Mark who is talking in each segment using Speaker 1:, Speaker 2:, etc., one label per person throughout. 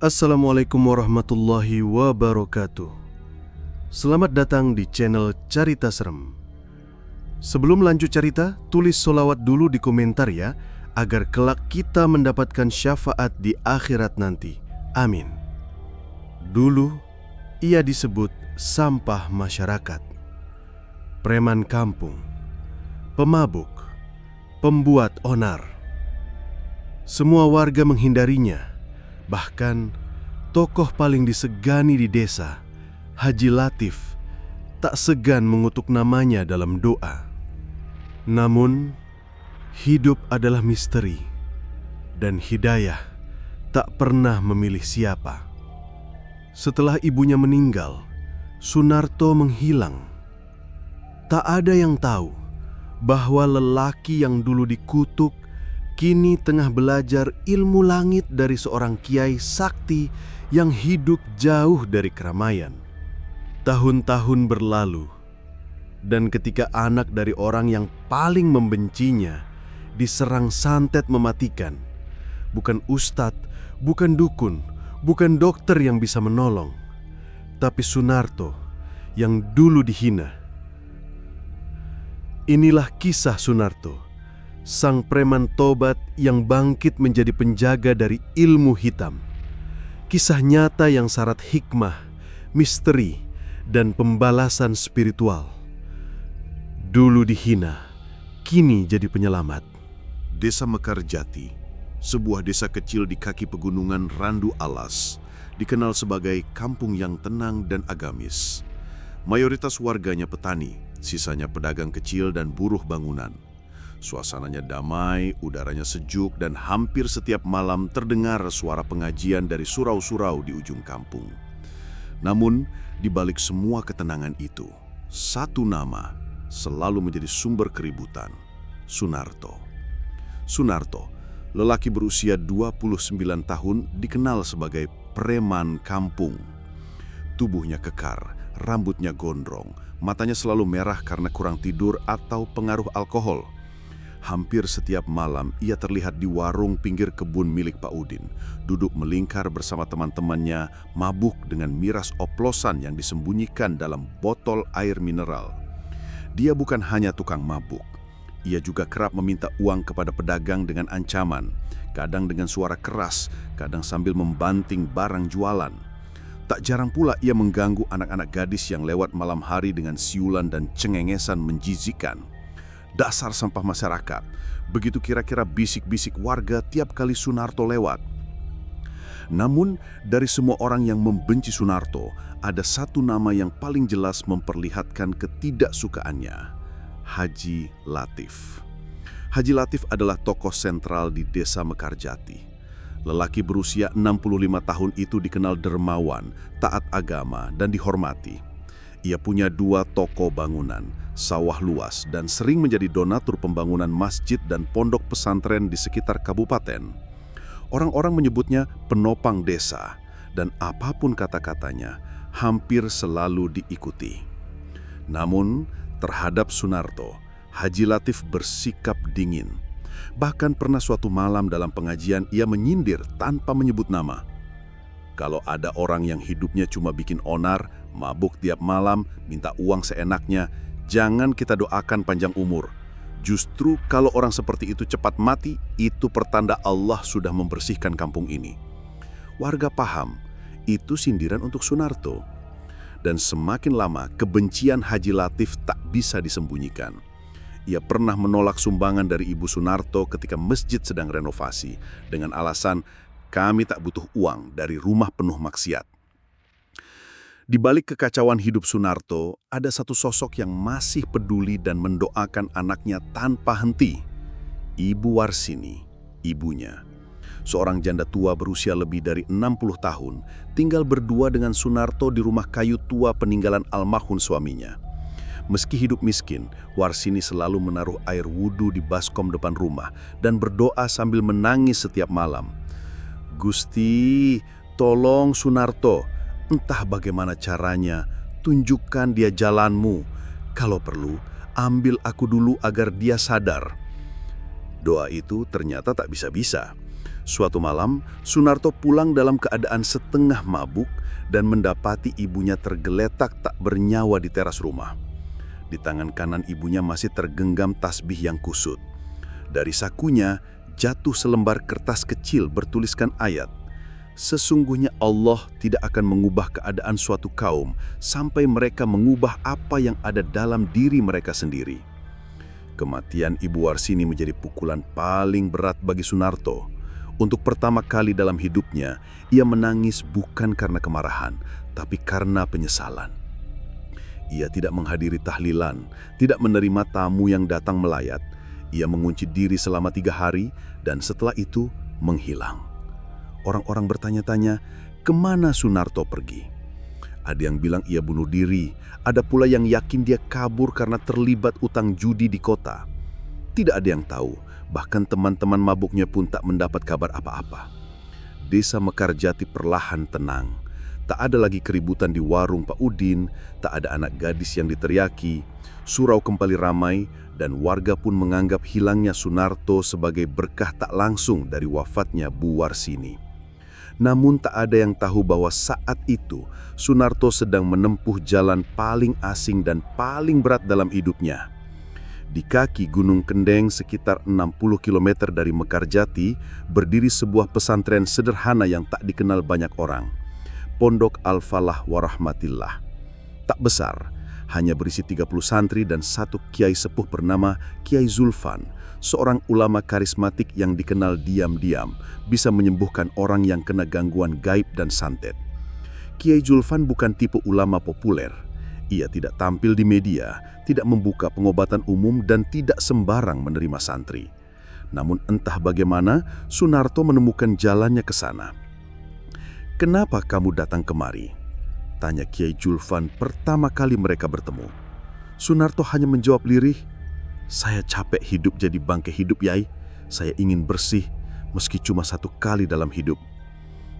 Speaker 1: Assalamualaikum warahmatullahi wabarakatuh. Selamat datang di channel Carita Serem. Sebelum lanjut cerita, tulis solawat dulu di komentar ya, agar kelak kita mendapatkan syafaat di akhirat nanti. Amin. Dulu, ia disebut sampah masyarakat, preman kampung, pemabuk, pembuat onar. Semua warga menghindarinya. Bahkan, tokoh paling disegani di desa, Haji Latif, tak segan mengutuk namanya dalam doa. Namun, hidup adalah misteri, dan hidayah tak pernah memilih siapa. Setelah ibunya meninggal, Sunarto menghilang. Tak ada yang tahu bahwa lelaki yang dulu dikutuk kini tengah belajar ilmu langit dari seorang kiai sakti yang hidup jauh dari keramaian. Tahun-tahun berlalu, dan ketika anak dari orang yang paling membencinya diserang santet mematikan, bukan ustadz, bukan dukun, bukan dokter yang bisa menolong, tapi Sunarto yang dulu dihina. Inilah kisah Sunarto, sang preman tobat yang bangkit menjadi penjaga dari ilmu hitam. Kisah nyata yang syarat hikmah, misteri, dan pembalasan spiritual. Dulu dihina, kini jadi penyelamat.
Speaker 2: Desa Mekarjati, sebuah desa kecil di kaki pegunungan Randu Alas, dikenal sebagai kampung yang tenang dan agamis. Mayoritas warganya petani, sisanya pedagang kecil dan buruh bangunan. Suasananya damai, udaranya sejuk, dan hampir setiap malam terdengar suara pengajian dari surau-surau di ujung kampung. Namun, di balik semua ketenangan itu, satu nama selalu menjadi sumber keributan: Sunarto. Sunarto, lelaki berusia 29 tahun, dikenal sebagai preman kampung. Tubuhnya kekar, rambutnya gondrong, matanya selalu merah karena kurang tidur atau pengaruh alkohol. Hampir setiap malam ia terlihat di warung pinggir kebun milik Pak Udin, duduk melingkar bersama teman-temannya, mabuk dengan miras oplosan yang disembunyikan dalam botol air mineral. Dia bukan hanya tukang mabuk, ia juga kerap meminta uang kepada pedagang dengan ancaman, kadang dengan suara keras, kadang sambil membanting barang jualan. Tak jarang pula ia mengganggu anak-anak gadis yang lewat malam hari dengan siulan dan cengengesan menjijikkan. Dasar sampah masyarakat, begitu kira-kira bisik-bisik warga tiap kali Sunarto lewat. Namun, dari semua orang yang membenci Sunarto, ada satu nama yang paling jelas memperlihatkan ketidaksukaannya: Haji Latif. Haji Latif adalah tokoh sentral di desa Mekarjati. Lelaki berusia 65 tahun itu dikenal dermawan, taat agama, dan dihormati. Ia punya 2 toko bangunan, sawah luas, dan sering menjadi donatur pembangunan masjid dan pondok pesantren di sekitar kabupaten. Orang-orang menyebutnya penopang desa, dan apapun kata-katanya, hampir selalu diikuti. Namun, terhadap Sunarto, Haji Latif bersikap dingin. Bahkan pernah suatu malam dalam pengajian ia menyindir tanpa menyebut nama. Kalau ada orang yang hidupnya cuma bikin onar, mabuk tiap malam, minta uang seenaknya, jangan kita doakan panjang umur. Justru kalau orang seperti itu cepat mati, itu pertanda Allah sudah membersihkan kampung ini. Warga paham, itu sindiran untuk Sunarto. Dan semakin lama, kebencian Haji Latif tak bisa disembunyikan. Ia pernah menolak sumbangan dari Ibu Sunarto ketika masjid sedang renovasi, dengan alasan, "Kami tak butuh uang dari rumah penuh maksiat." Di balik kekacauan hidup Sunarto, ada satu sosok yang masih peduli dan mendoakan anaknya tanpa henti. Ibu Warsini, ibunya. Seorang janda tua berusia lebih dari 60 tahun, tinggal berdua dengan Sunarto di rumah kayu tua peninggalan almarhum suaminya. Meski hidup miskin, Warsini selalu menaruh air wudhu di baskom depan rumah dan berdoa sambil menangis setiap malam. "Gusti, tolong Sunarto. Entah bagaimana caranya, tunjukkan dia jalanmu. Kalau perlu, ambil aku dulu agar dia sadar." Doa itu ternyata tak bisa-bisa. Suatu malam, Sunarto pulang dalam keadaan setengah mabuk dan mendapati ibunya tergeletak tak bernyawa di teras rumah. Di tangan kanan ibunya masih tergenggam tasbih yang kusut. Dari sakunya jatuh selembar kertas kecil bertuliskan ayat, "Sesungguhnya Allah tidak akan mengubah keadaan suatu kaum sampai mereka mengubah apa yang ada dalam diri mereka sendiri." Kematian Ibu Warsini menjadi pukulan paling berat bagi Sunarto. Untuk pertama kali dalam hidupnya, ia menangis bukan karena kemarahan, tapi karena penyesalan. Ia tidak menghadiri tahlilan, tidak menerima tamu yang datang melayat. Ia mengunci diri selama 3 hari dan setelah itu menghilang. Orang-orang bertanya-tanya, kemana Sunarto pergi? Ada yang bilang ia bunuh diri, ada pula yang yakin dia kabur karena terlibat utang judi di kota. Tidak ada yang tahu. Bahkan teman-teman mabuknya pun tak mendapat kabar apa-apa. Desa Mekarjati perlahan tenang. Tak ada lagi keributan di warung Pak Udin, tak ada anak gadis yang diteriaki. Surau kembali ramai dan warga pun menganggap hilangnya Sunarto sebagai berkah tak langsung dari wafatnya Bu Warsini. Namun tak ada yang tahu bahwa saat itu Sunarto sedang menempuh jalan paling asing dan paling berat dalam hidupnya. Di kaki Gunung Kendeng sekitar 60 km dari Mekarjati berdiri sebuah pesantren sederhana yang tak dikenal banyak orang. Pondok Al-Falah Warahmatillah. Tak besar, hanya berisi 30 santri dan satu kiai sepuh bernama Kiai Zulfan, seorang ulama karismatik yang dikenal diam-diam, bisa menyembuhkan orang yang kena gangguan gaib dan santet. Kiai Zulfan bukan tipe ulama populer. Ia tidak tampil di media, tidak membuka pengobatan umum dan tidak sembarang menerima santri. Namun entah bagaimana, Sunarto menemukan jalannya ke sana. "Kenapa kamu datang kemari?" tanya Kiai Zulfan pertama kali mereka bertemu. Sunarto hanya menjawab lirih, "Saya capek hidup jadi bangkai hidup, Yai. Saya ingin bersih, meski cuma 1 kali dalam hidup."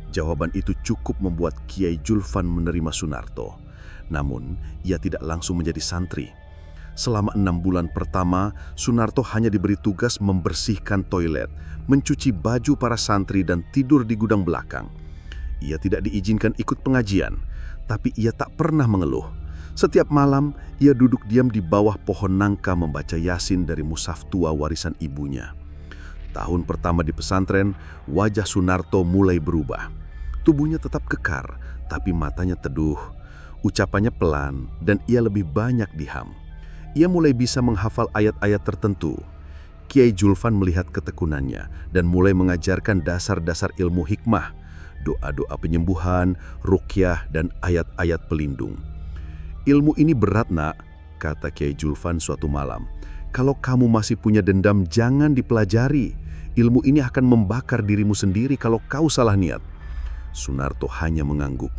Speaker 2: Jawaban itu cukup membuat Kiai Zulfan menerima Sunarto. Namun, ia tidak langsung menjadi santri. Selama 6 bulan pertama, Sunarto hanya diberi tugas membersihkan toilet, mencuci baju para santri dan tidur di gudang belakang. Ia tidak diizinkan ikut pengajian, tapi ia tak pernah mengeluh. Setiap malam, ia duduk diam di bawah pohon nangka membaca Yasin dari mushaf tua warisan ibunya. Tahun pertama di pesantren, wajah Sunarto mulai berubah. Tubuhnya tetap kekar, tapi matanya teduh. Ucapannya pelan dan ia lebih banyak diham. Ia mulai bisa menghafal ayat-ayat tertentu. Kiai Zulfan melihat ketekunannya dan mulai mengajarkan dasar-dasar ilmu hikmah, doa-doa penyembuhan, ruqyah, dan ayat-ayat pelindung. "Ilmu ini berat, Nak," kata Kiai Zulfan suatu malam. "Kalau kamu masih punya dendam, jangan dipelajari. Ilmu ini akan membakar dirimu sendiri kalau kau salah niat." Sunarto hanya mengangguk.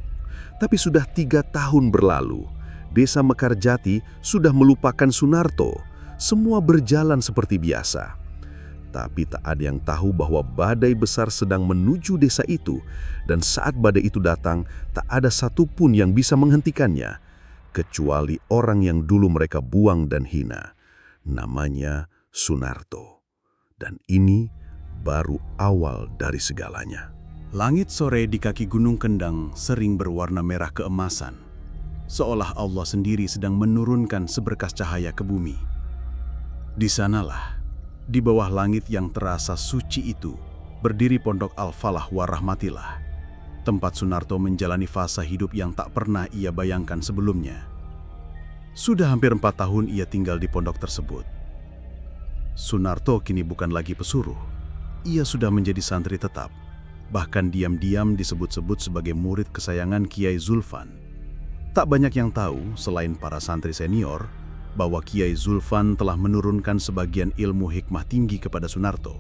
Speaker 2: Tapi sudah 3 tahun berlalu, desa Mekarjati sudah melupakan Sunarto. Semua berjalan seperti biasa. Tapi tak ada yang tahu bahwa badai besar sedang menuju desa itu, dan saat badai itu datang, tak ada satupun yang bisa menghentikannya, kecuali orang yang dulu mereka buang dan hina. Namanya Sunarto. Dan ini baru awal dari segalanya.
Speaker 3: Langit sore di kaki Gunung Kendang sering berwarna merah keemasan, seolah Allah sendiri sedang menurunkan seberkas cahaya ke bumi. Di sanalah, di bawah langit yang terasa suci itu, berdiri Pondok Al-Falah Warahmatillah, tempat Sunarto menjalani fase hidup yang tak pernah ia bayangkan sebelumnya. Sudah hampir 4 tahun ia tinggal di pondok tersebut. Sunarto kini bukan lagi pesuruh, ia sudah menjadi santri tetap. Bahkan diam-diam disebut-sebut sebagai murid kesayangan Kiai Zulfan. Tak banyak yang tahu, selain para santri senior, bahwa Kiai Zulfan telah menurunkan sebagian ilmu hikmah tinggi kepada Sunarto.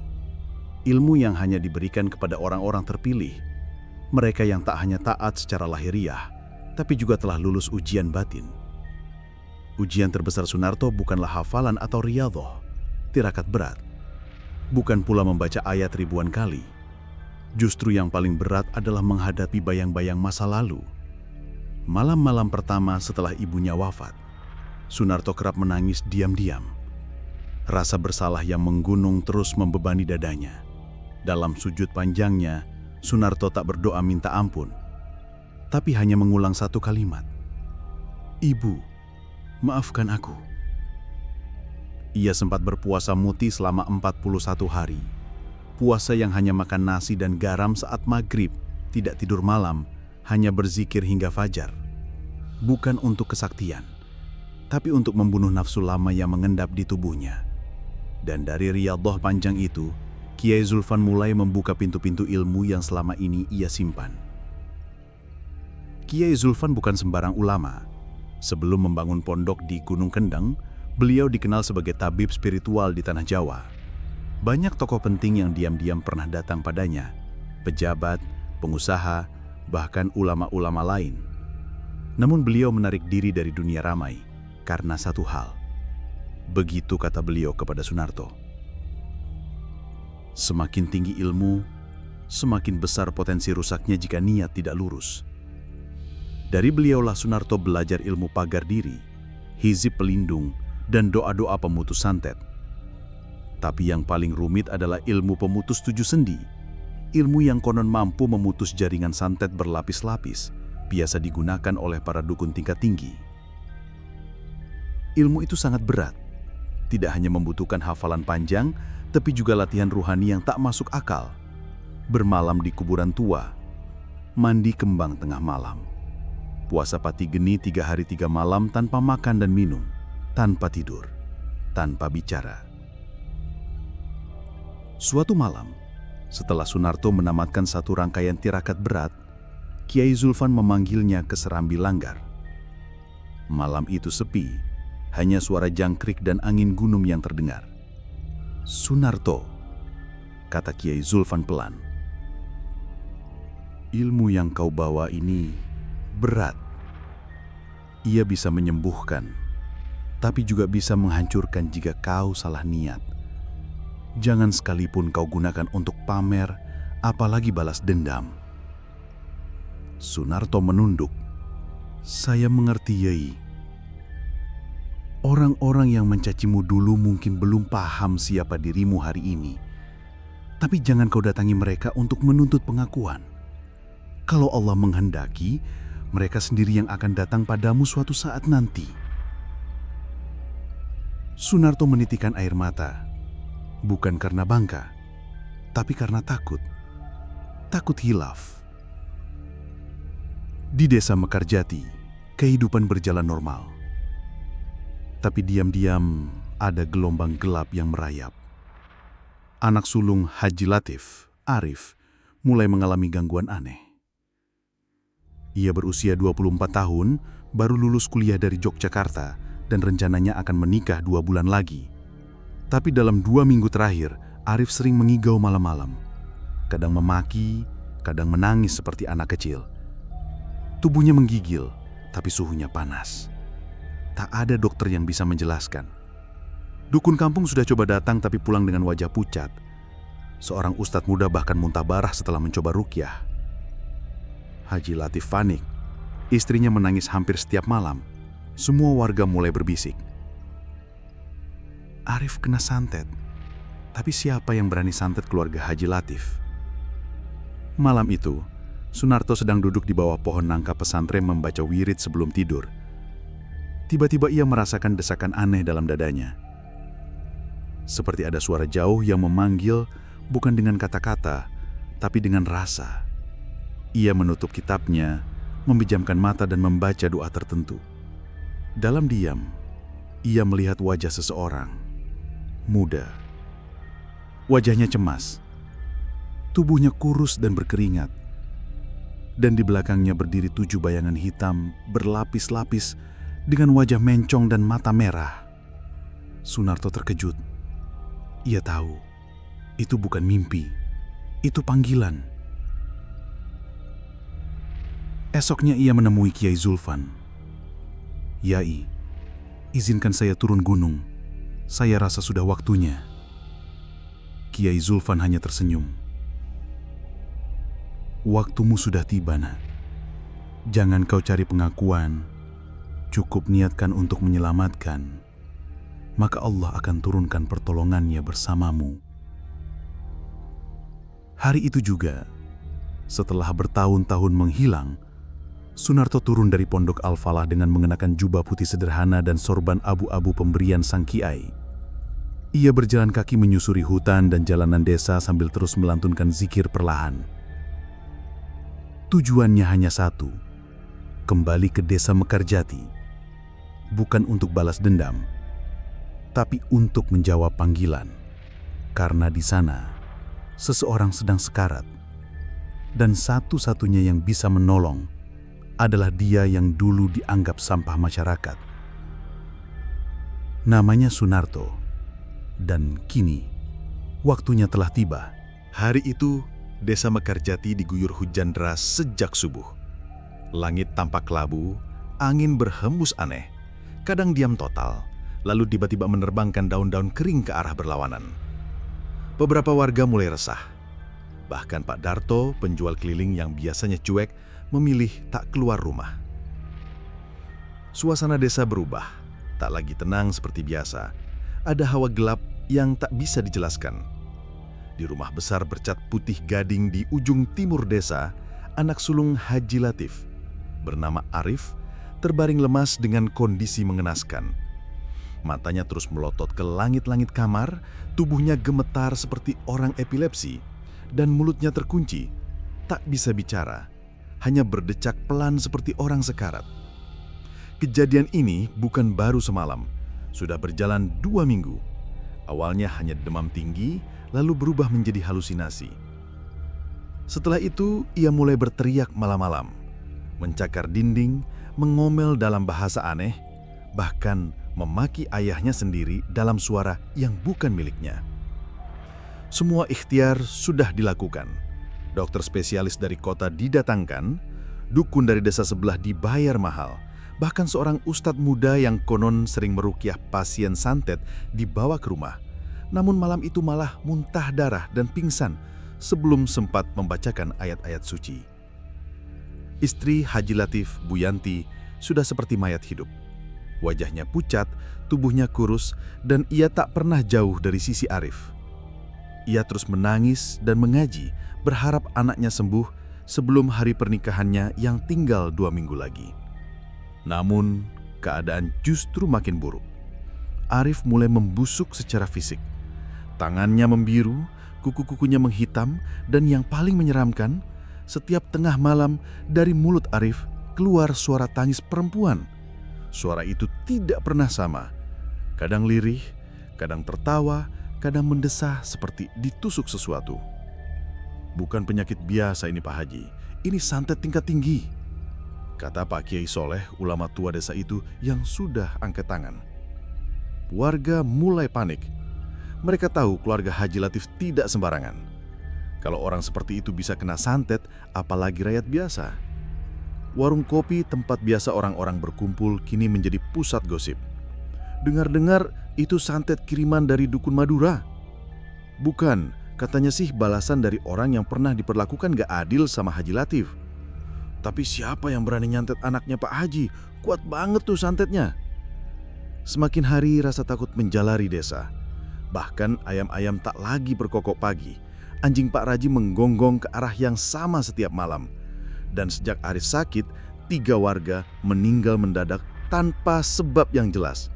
Speaker 3: Ilmu yang hanya diberikan kepada orang-orang terpilih, mereka yang tak hanya taat secara lahiriah, tapi juga telah lulus ujian batin. Ujian terbesar Sunarto bukanlah hafalan atau riyadhah, tirakat berat. Bukan pula membaca ayat ribuan kali. Justru yang paling berat adalah menghadapi bayang-bayang masa lalu. Malam-malam pertama setelah ibunya wafat, Sunarto kerap menangis diam-diam. Rasa bersalah yang menggunung terus membebani dadanya. Dalam sujud panjangnya, Sunarto tak berdoa minta ampun, tapi hanya mengulang satu kalimat. "Ibu, maafkan aku." Ia sempat berpuasa muti selama 41 hari. Puasa yang hanya makan nasi dan garam saat maghrib, tidak tidur malam, hanya berzikir hingga fajar. Bukan untuk kesaktian, tapi untuk membunuh nafsu lama yang mengendap di tubuhnya. Dan dari riyadhah panjang itu, Kiai Zulfan mulai membuka pintu-pintu ilmu yang selama ini ia simpan. Kiai Zulfan bukan sembarang ulama. Sebelum membangun pondok di Gunung Kendang, beliau dikenal sebagai tabib spiritual di tanah Jawa. Banyak tokoh penting yang diam-diam pernah datang padanya, pejabat, pengusaha, bahkan ulama-ulama lain. Namun beliau menarik diri dari dunia ramai karena satu hal. Begitu kata beliau kepada Sunarto. Semakin tinggi ilmu, semakin besar potensi rusaknya jika niat tidak lurus. Dari beliaulah Sunarto belajar ilmu pagar diri, hizib pelindung, dan doa-doa pemutus santet. Tapi yang paling rumit adalah ilmu pemutus tujuh sendi, ilmu yang konon mampu memutus jaringan santet berlapis-lapis, biasa digunakan oleh para dukun tingkat tinggi. Ilmu itu sangat berat, tidak hanya membutuhkan hafalan panjang, tapi juga latihan ruhani yang tak masuk akal. Bermalam di kuburan tua, mandi kembang tengah malam, puasa pati geni 3 hari 3 malam tanpa makan dan minum, tanpa tidur, tanpa bicara. Suatu malam, setelah Sunarto menamatkan satu rangkaian tirakat berat, Kiai Zulfan memanggilnya ke serambi langgar. Malam itu sepi, hanya suara jangkrik dan angin gunung yang terdengar. "Sunarto," kata Kiai Zulfan pelan, "ilmu yang kau bawa ini berat. Ia bisa menyembuhkan, tapi juga bisa menghancurkan jika kau salah niat. Jangan sekalipun kau gunakan untuk pamer, apalagi balas dendam." Sunarto menunduk. "Saya mengerti, Yai. Orang-orang yang mencacimu dulu mungkin belum paham siapa dirimu hari ini. Tapi jangan kau datangi mereka untuk menuntut pengakuan. Kalau Allah menghendaki, mereka sendiri yang akan datang padamu suatu saat nanti." Sunarto menitikan air mata, bukan karena bangga, tapi karena takut. Takut hilaf. Di desa Mekarjati, kehidupan berjalan normal. Tapi diam-diam ada gelombang gelap yang merayap. Anak sulung Haji Latif, Arif, mulai mengalami gangguan aneh. Ia berusia 24 tahun, baru lulus kuliah dari Yogyakarta dan rencananya akan menikah 2 bulan lagi. Tapi dalam 2 minggu terakhir, Arif sering mengigau malam-malam. Kadang memaki, kadang menangis seperti anak kecil. Tubuhnya menggigil, tapi suhunya panas. Tak ada dokter yang bisa menjelaskan. Dukun kampung sudah coba datang tapi pulang dengan wajah pucat. Seorang ustadz muda bahkan muntah darah setelah mencoba ruqyah. Haji Latif panik. Istrinya menangis hampir setiap malam. Semua warga mulai berbisik. Arif kena santet. Tapi siapa yang berani santet keluarga Haji Latif? Malam itu, Sunarto sedang duduk di bawah pohon nangka pesantren membaca wirid sebelum tidur. Tiba-tiba ia merasakan desakan aneh dalam dadanya. Seperti ada suara jauh yang memanggil bukan dengan kata-kata, tapi dengan rasa. Ia menutup kitabnya, memejamkan mata dan membaca doa tertentu. Dalam diam, ia melihat wajah seseorang, muda. Wajahnya cemas, tubuhnya kurus dan berkeringat. Dan di belakangnya berdiri 7 bayangan hitam berlapis-lapis dengan wajah mencong dan mata merah. Sunarto terkejut. Ia tahu, itu bukan mimpi, itu panggilan. Esoknya ia menemui Kiai Zulfan. "Yai, izinkan saya turun gunung. Saya rasa sudah waktunya." Kiai Zulfan hanya tersenyum. "Waktumu sudah tiba, nak. Jangan kau cari pengakuan. Cukup niatkan untuk menyelamatkan. Maka Allah akan turunkan pertolongannya bersamamu." Hari itu juga, setelah bertahun-tahun menghilang, Sunarto turun dari pondok Al-Falah dengan mengenakan jubah putih sederhana dan sorban abu-abu pemberian sang kiai. Ia berjalan kaki menyusuri hutan dan jalanan desa sambil terus melantunkan zikir perlahan. Tujuannya hanya satu, kembali ke desa Mekarjati. Bukan untuk balas dendam, tapi untuk menjawab panggilan. Karena di sana, seseorang sedang sekarat. Dan satu-satunya yang bisa menolong adalah dia yang dulu dianggap sampah masyarakat. Namanya Sunarto, dan kini waktunya telah tiba.
Speaker 4: Hari itu, desa Mekarjati diguyur hujan deras sejak subuh. Langit tampak kelabu, angin berhembus aneh, kadang diam total, lalu tiba-tiba menerbangkan daun-daun kering ke arah berlawanan. Beberapa warga mulai resah. Bahkan Pak Darto, penjual keliling yang biasanya cuek, memilih tak keluar rumah. Suasana desa berubah, tak lagi tenang seperti biasa. Ada hawa gelap yang tak bisa dijelaskan. Di rumah besar bercat putih gading di ujung timur desa, anak sulung Haji Latif, bernama Arif, terbaring lemas dengan kondisi mengenaskan. Matanya terus melotot ke langit-langit kamar, tubuhnya gemetar seperti orang epilepsi, dan mulutnya terkunci, tak bisa bicara. Hanya berdecak pelan seperti orang sekarat. Kejadian ini bukan baru semalam, sudah berjalan 2 minggu. Awalnya hanya demam tinggi, lalu berubah menjadi halusinasi. Setelah itu, ia mulai berteriak malam-malam, mencakar dinding, mengomel dalam bahasa aneh, bahkan memaki ayahnya sendiri dalam suara yang bukan miliknya. Semua ikhtiar sudah dilakukan. Dokter spesialis dari kota didatangkan, dukun dari desa sebelah dibayar mahal, bahkan seorang ustadz muda yang konon sering meruqyah pasien santet dibawa ke rumah. Namun malam itu malah muntah darah dan pingsan sebelum sempat membacakan ayat-ayat suci. Istri Haji Latif, Bu Yanti, sudah seperti mayat hidup. Wajahnya pucat, tubuhnya kurus, dan ia tak pernah jauh dari sisi Arif. Ia terus menangis dan mengaji, berharap anaknya sembuh sebelum hari pernikahannya yang tinggal 2 minggu lagi. Namun, keadaan justru makin buruk. Arif mulai membusuk secara fisik. Tangannya membiru, kuku-kukunya menghitam, dan yang paling menyeramkan, setiap tengah malam dari mulut Arif keluar suara tangis perempuan. Suara itu tidak pernah sama. Kadang lirih, kadang tertawa, kadang mendesah seperti ditusuk sesuatu. Bukan penyakit biasa ini Pak Haji, ini santet tingkat tinggi, kata Pak Kiai Soleh, ulama tua desa itu yang sudah angkat tangan. Warga mulai panik. Mereka tahu keluarga Haji Latif tidak sembarangan. Kalau orang seperti itu bisa kena santet, apalagi rakyat biasa. Warung kopi tempat biasa orang-orang berkumpul kini menjadi pusat gosip. Dengar-dengar itu santet kiriman dari dukun Madura. Bukan, katanya sih balasan dari orang yang pernah diperlakukan gak adil sama Haji Latif. Tapi siapa yang berani nyantet anaknya Pak Haji? Kuat banget tuh santetnya. Semakin hari rasa takut menjalari desa. Bahkan ayam-ayam tak lagi berkokok pagi. Anjing Pak Raji menggonggong ke arah yang sama setiap malam. Dan sejak Arif sakit, 3 warga meninggal mendadak tanpa sebab yang jelas.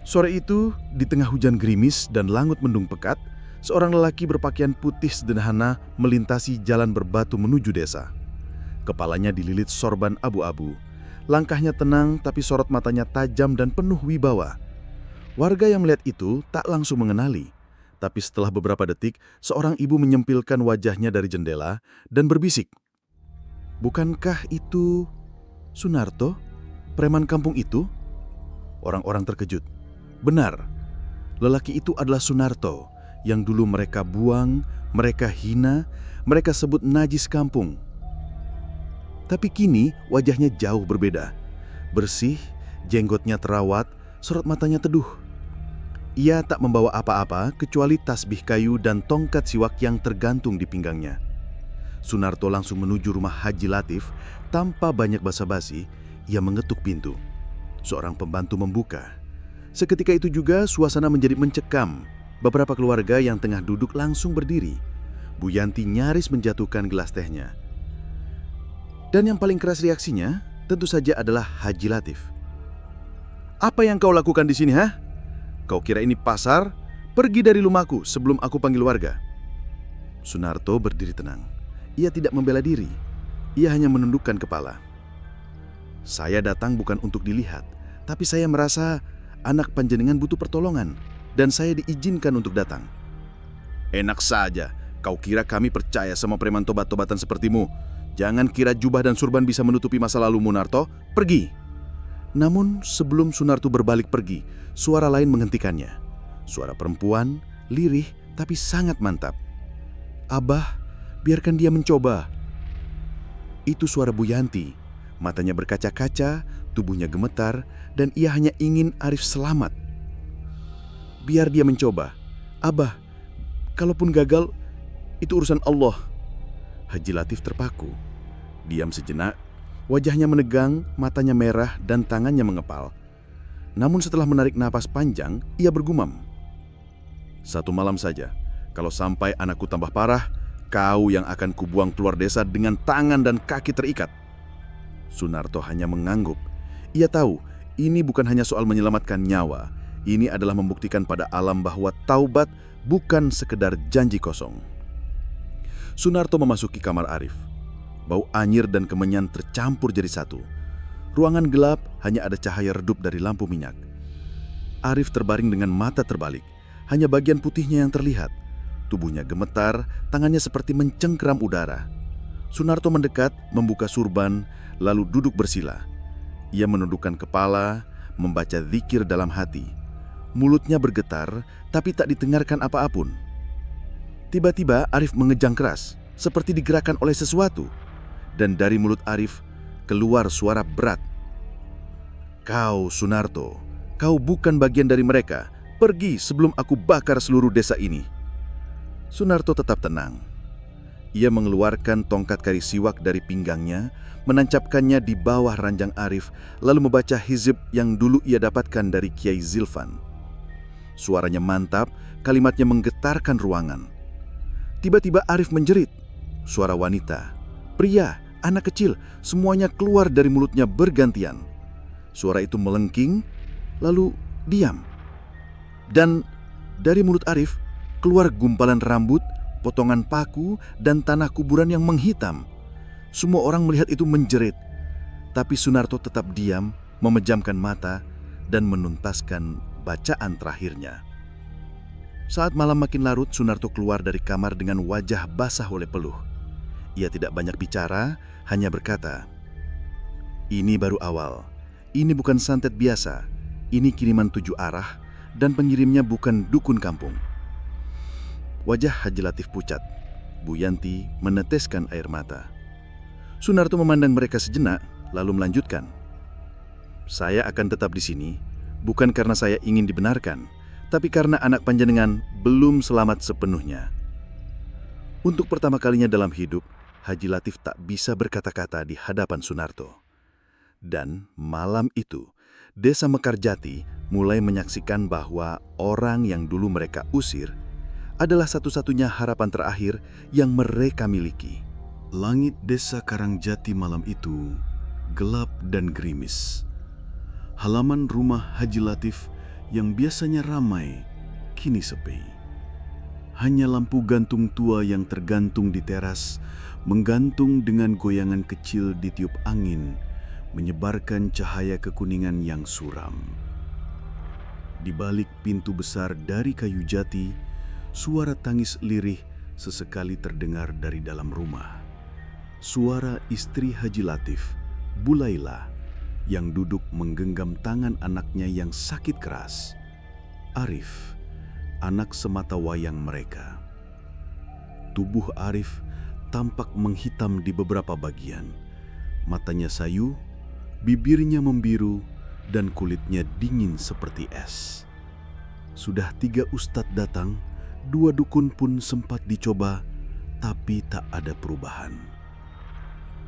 Speaker 4: Sore itu, di tengah hujan gerimis dan langut mendung pekat, seorang lelaki berpakaian putih sederhana melintasi jalan berbatu menuju desa. Kepalanya dililit sorban abu-abu. Langkahnya tenang tapi sorot matanya tajam dan penuh wibawa. Warga yang melihat itu tak langsung mengenali. Tapi setelah beberapa detik, seorang ibu menyempilkan wajahnya dari jendela dan berbisik. "Bukankah itu Sunarto, preman kampung itu?" Orang-orang terkejut. Benar, lelaki itu adalah Sunarto yang dulu mereka buang, mereka hina, mereka sebut najis kampung. Tapi kini wajahnya jauh berbeda. Bersih, jenggotnya terawat, sorot matanya teduh. Ia tak membawa apa-apa kecuali tasbih kayu dan tongkat siwak yang tergantung di pinggangnya. Sunarto langsung menuju rumah Haji Latif. Tanpa banyak basa-basi, ia mengetuk pintu. Seorang pembantu membuka. Seketika itu juga suasana menjadi mencekam. Beberapa keluarga yang tengah duduk langsung berdiri. Bu Yanti nyaris menjatuhkan gelas tehnya. Dan yang paling keras reaksinya tentu saja adalah Haji Latif. "Apa yang kau lakukan di sini, ha? Kau kira ini pasar? Pergi dari rumahku sebelum aku panggil warga." Sunarto berdiri tenang. Ia tidak membela diri. Ia hanya menundukkan kepala. "Saya datang bukan untuk dilihat, tapi saya merasa anak panjenengan butuh pertolongan dan saya diizinkan untuk datang." "Enak saja, kau kira kami percaya sama preman tobat-tobatan sepertimu? Jangan kira jubah dan surban bisa menutupi masa lalumu, Narto. Pergi!" Namun sebelum Sunarto berbalik pergi, suara lain menghentikannya. Suara perempuan, lirih tapi sangat mantap. "Abah, biarkan dia mencoba." Itu suara Bu Yanti. Matanya berkaca-kaca, tubuhnya gemetar, dan ia hanya ingin Arif selamat. "Biar dia mencoba. Abah, kalaupun gagal, itu urusan Allah." Haji Latif terpaku. Diam sejenak, wajahnya menegang, matanya merah, dan tangannya mengepal. Namun setelah menarik napas panjang, ia bergumam, "Satu malam saja, kalau sampai anakku tambah parah, kau yang akan kubuang keluar desa dengan tangan dan kaki terikat." Sunarto hanya mengangguk. Ia tahu, ini bukan hanya soal menyelamatkan nyawa. Ini adalah membuktikan pada alam bahwa taubat bukan sekedar janji kosong. Sunarto memasuki kamar Arif. Bau anyir dan kemenyan tercampur jadi satu. Ruangan gelap, hanya ada cahaya redup dari lampu minyak. Arif terbaring dengan mata terbalik. Hanya bagian putihnya yang terlihat. Tubuhnya gemetar, tangannya seperti mencengkeram udara. Sunarto mendekat, membuka surban, lalu duduk bersila. Ia menundukkan kepala, membaca zikir dalam hati. Mulutnya bergetar, tapi tak didengarkan apa-apun. Tiba-tiba Arif mengejang keras, seperti digerakkan oleh sesuatu. Dan dari mulut Arif keluar suara berat. "Kau, Sunarto, kau bukan bagian dari mereka. Pergi sebelum aku bakar seluruh desa ini." Sunarto tetap tenang. Ia mengeluarkan tongkat kayu siwak dari pinggangnya, menancapkannya di bawah ranjang Arif, lalu membaca hizib yang dulu ia dapatkan dari Kiai Zilfan. Suaranya mantap, kalimatnya menggetarkan ruangan. Tiba-tiba Arif menjerit. Suara wanita, pria, anak kecil, semuanya keluar dari mulutnya bergantian. Suara itu melengking, lalu diam. Dan dari mulut Arif keluar gumpalan rambut, potongan paku, dan tanah kuburan yang menghitam. Semua orang melihat itu menjerit. Tapi Sunarto tetap diam, memejamkan mata, dan menuntaskan bacaan terakhirnya. Saat malam makin larut, Sunarto keluar dari kamar dengan wajah basah oleh peluh. Ia tidak banyak bicara, hanya berkata, "Ini baru awal. Ini bukan santet biasa. Ini kiriman 7 arah, dan pengirimnya bukan dukun kampung." Wajah Haji Latif pucat. Bu Yanti meneteskan air mata. Sunarto memandang mereka sejenak, lalu melanjutkan, "Saya akan tetap di sini, bukan karena saya ingin dibenarkan, tapi karena anak panjenengan belum selamat sepenuhnya." Untuk pertama kalinya dalam hidup, Haji Latif tak bisa berkata-kata di hadapan Sunarto. Dan malam itu, Desa Mekarjati mulai menyaksikan bahwa orang yang dulu mereka usir adalah satu-satunya harapan terakhir yang mereka miliki.
Speaker 3: Langit desa Karangjati malam itu gelap dan gerimis. Halaman rumah Haji Latif yang biasanya ramai, kini sepi. Hanya lampu gantung tua yang tergantung di teras, menggantung dengan goyangan kecil ditiup angin, menyebarkan cahaya kekuningan yang suram. Di balik pintu besar dari kayu jati, suara tangis lirih sesekali terdengar dari dalam rumah. Suara istri Haji Latif, Bu Laila, yang duduk menggenggam tangan anaknya yang sakit keras. Arif, anak semata wayang mereka. Tubuh Arif tampak menghitam di beberapa bagian. Matanya sayu, bibirnya membiru, dan kulitnya dingin seperti es. Sudah 3 ustadz datang, 2 dukun pun sempat dicoba, tapi tak ada perubahan.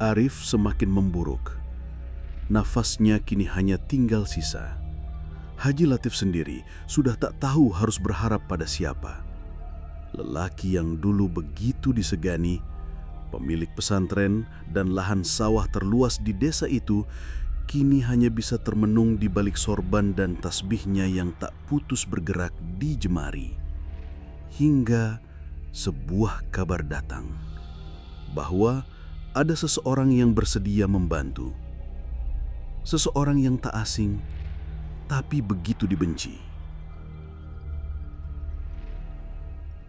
Speaker 3: Arif semakin memburuk. Nafasnya kini hanya tinggal sisa. Haji Latif sendiri sudah tak tahu harus berharap pada siapa.
Speaker 1: Lelaki yang dulu begitu disegani, pemilik pesantren dan lahan sawah terluas di desa itu, kini hanya bisa termenung di balik sorban dan tasbihnya yang tak putus bergerak di jemari. Hingga sebuah kabar datang bahwa ada seseorang yang bersedia membantu. Seseorang yang tak asing, tapi begitu dibenci.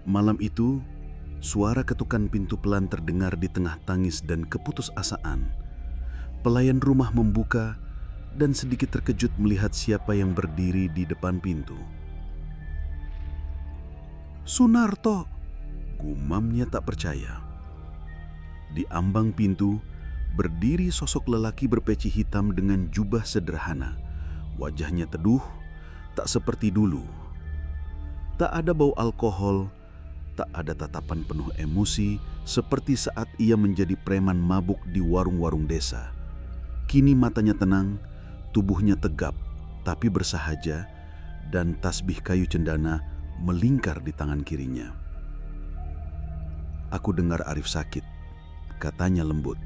Speaker 1: Malam itu, suara ketukan pintu pelan terdengar di tengah tangis dan keputusasaan. Pelayan rumah membuka dan sedikit terkejut melihat siapa yang berdiri di depan pintu. "Sunarto," gumamnya tak percaya. Di ambang pintu, berdiri sosok lelaki berpeci hitam dengan jubah sederhana. Wajahnya teduh, tak seperti dulu. Tak ada bau alkohol, tak ada tatapan penuh emosi seperti saat ia menjadi preman mabuk di warung-warung desa. Kini matanya tenang, tubuhnya tegap tapi bersahaja, dan tasbih kayu cendana melingkar di tangan kirinya. "Aku dengar Arif sakit," katanya lembut.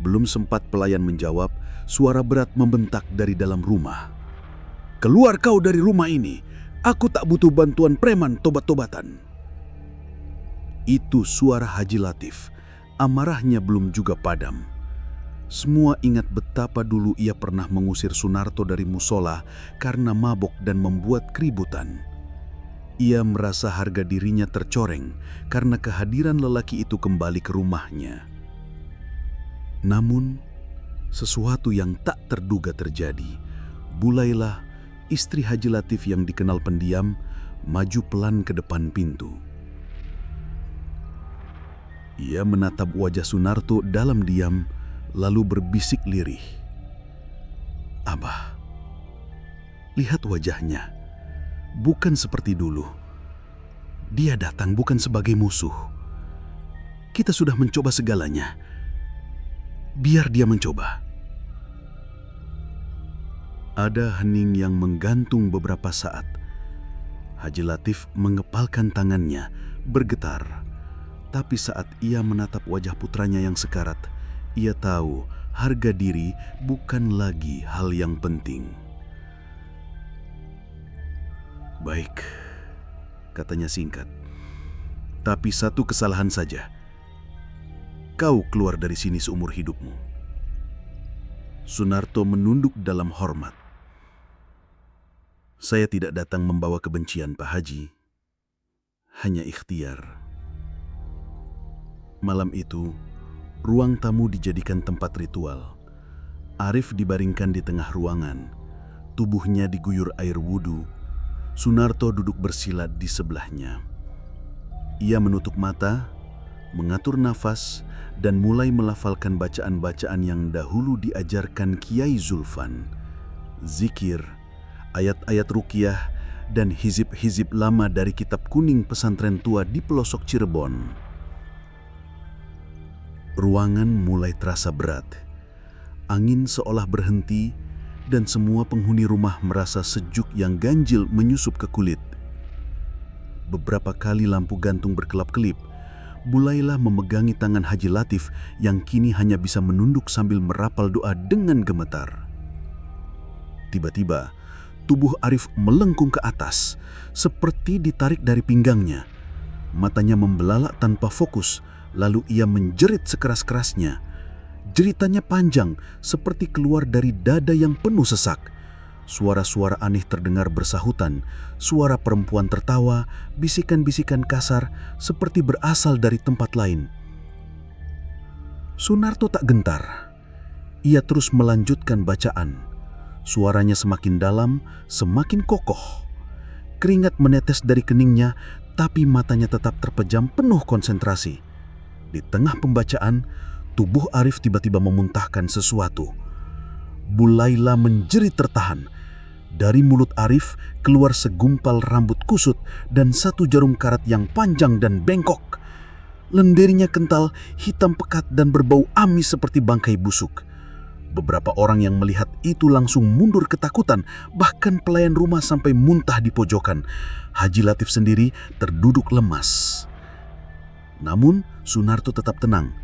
Speaker 1: Belum sempat pelayan menjawab, suara berat membentak dari dalam rumah. "Keluar kau dari rumah ini! Aku tak butuh bantuan preman tobat-tobatan." Itu suara Haji Latif. Amarahnya belum juga padam. Semua ingat betapa dulu ia pernah mengusir Sunarto dari musola karena mabok dan membuat keributan. Ia merasa harga dirinya tercoreng karena kehadiran lelaki itu kembali ke rumahnya. Namun, sesuatu yang tak terduga terjadi. Bulailah, istri Haji Latif yang dikenal pendiam, maju pelan ke depan pintu. Ia menatap wajah Sunarto dalam diam, lalu berbisik lirih. "Abah, lihat wajahnya. Bukan seperti dulu. Dia datang bukan sebagai musuh. Kita sudah mencoba segalanya. Biar dia mencoba." Ada hening yang menggantung beberapa saat. Haji Latif mengepalkan tangannya, bergetar. Tapi saat ia menatap wajah putranya yang sekarat, ia tahu harga diri bukan lagi hal yang penting. "Baik," katanya singkat. "Tapi satu kesalahan saja. Kau keluar dari sini seumur hidupmu." Sunarto menunduk dalam hormat. "Saya tidak datang membawa kebencian, Pak Haji. Hanya ikhtiar." Malam itu, ruang tamu dijadikan tempat ritual. Arif dibaringkan di tengah ruangan. Tubuhnya diguyur air wudhu. Sunarto duduk bersila di sebelahnya. Ia menutup mata, mengatur nafas, dan mulai melafalkan bacaan-bacaan yang dahulu diajarkan Kiai Zulfan. Zikir, ayat-ayat ruqyah, dan hizib-hizib lama dari kitab kuning pesantren tua di pelosok Cirebon. Ruangan mulai terasa berat. Angin seolah berhenti dan semua penghuni rumah merasa sejuk yang ganjil menyusup ke kulit. Beberapa kali lampu gantung berkelap-kelip. Bulailah memegangi tangan Haji Latif yang kini hanya bisa menunduk sambil merapal doa dengan gemetar. Tiba-tiba, tubuh Arif melengkung ke atas, seperti ditarik dari pinggangnya. Matanya membelalak tanpa fokus, lalu ia menjerit sekeras-kerasnya. Jeritannya panjang, seperti keluar dari dada yang penuh sesak. Suara-suara aneh terdengar bersahutan, suara perempuan tertawa, bisikan-bisikan kasar seperti berasal dari tempat lain. Sunarto tak gentar. Ia terus melanjutkan bacaan. Suaranya semakin dalam, semakin kokoh. Keringat menetes dari keningnya, tapi matanya tetap terpejam penuh konsentrasi. Di tengah pembacaan, tubuh Arif tiba-tiba memuntahkan sesuatu. Bulailah menjerit tertahan. Dari mulut Arif keluar segumpal rambut kusut dan satu jarum karat yang panjang dan bengkok. Lendirnya kental, hitam pekat dan berbau amis seperti bangkai busuk.
Speaker 3: Beberapa orang yang melihat itu langsung mundur ketakutan, bahkan pelayan rumah sampai muntah di pojokan. Haji Latif sendiri terduduk lemas. Namun Sunarto tetap tenang.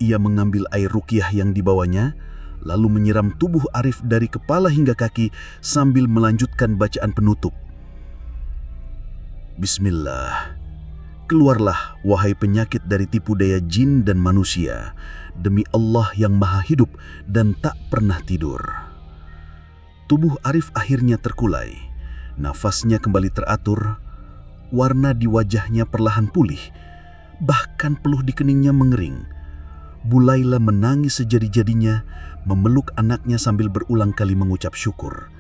Speaker 3: Ia mengambil air ruqyah yang dibawanya, lalu menyiram tubuh Arif dari kepala hingga kaki sambil melanjutkan bacaan penutup. Bismillah. Keluarlah, wahai penyakit dari tipu daya jin dan manusia, demi Allah yang maha hidup dan tak pernah tidur. Tubuh Arif akhirnya terkulai, nafasnya kembali teratur, warna di wajahnya perlahan pulih, bahkan peluh di keningnya mengering. Bulaila menangis sejadi-jadinya, memeluk anaknya sambil berulang kali mengucap syukur.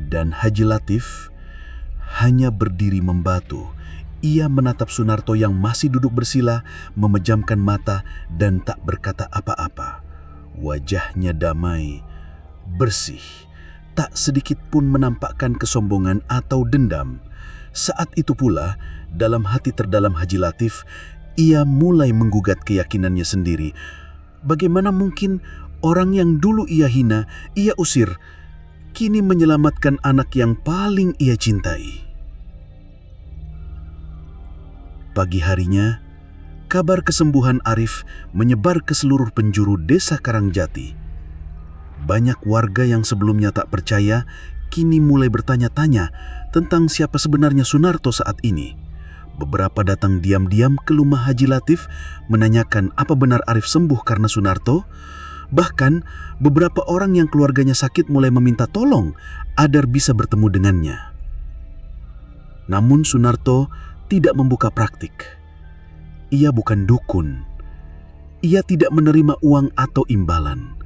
Speaker 3: Dan Haji Latif hanya berdiri membatu. Ia menatap Sunarto yang masih duduk bersila, memejamkan mata dan tak berkata apa-apa. Wajahnya damai, bersih, tak sedikit pun menampakkan kesombongan atau dendam. Saat itu pula, dalam hati terdalam Haji Latif, ia mulai menggugat keyakinannya sendiri. Bagaimana mungkin orang yang dulu ia hina, ia usir, kini menyelamatkan anak yang paling ia cintai. Pagi harinya, kabar kesembuhan Arif menyebar ke seluruh penjuru desa Karangjati. Banyak warga yang sebelumnya tak percaya, kini mulai bertanya-tanya tentang siapa sebenarnya Sunarto saat ini. Beberapa datang diam-diam ke rumah Haji Latif menanyakan apa benar Arif sembuh karena Sunarto. Bahkan beberapa orang yang keluarganya sakit mulai meminta tolong agar bisa bertemu dengannya. Namun Sunarto tidak membuka praktik. Ia bukan dukun. Ia tidak menerima uang atau imbalan.